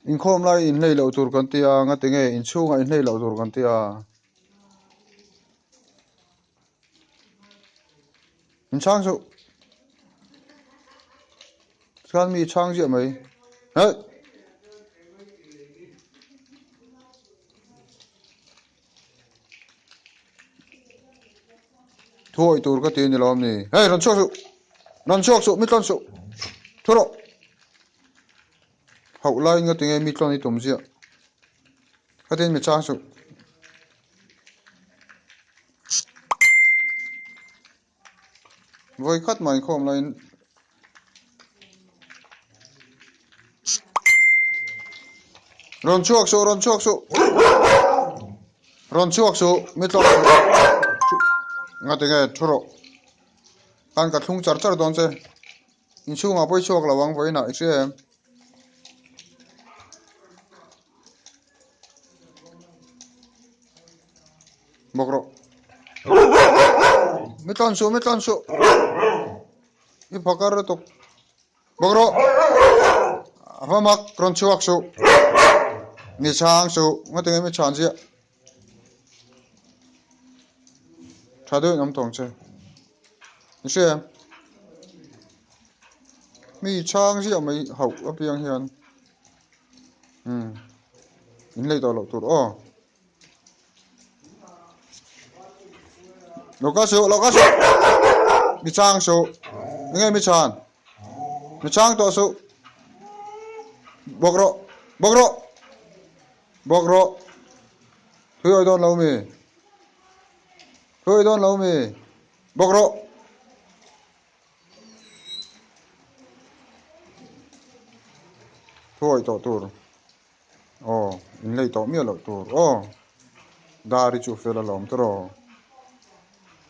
in khom lai in nei lo tur kan tia nga tinge in chunga in nei lo tur kan tia in chang su kan mi chang ji mai ha thôi tur ka tin ni lom ni hey ran chok su mi ton su thoro hậu lai nga tinge mi ton ni tum sia ka tin mi chang su voi khát mai khom lai ron chuak su mi ton nga tinge thoro kan ka thung char don che in chunga poi chuak lawang voi na che bokro mi ton su i phakar to bokro afamak ron chuak su mi chang su nga tinge mi chan sia thadu nam tong che che mi chang sia mai hau apiang hian in lei to lo tur o lo ka su mi chang su nge mi chang to su bokro thôi don lâu mi bokro thôi to tur in lei to mi lo tur o dari chu fe la lom tro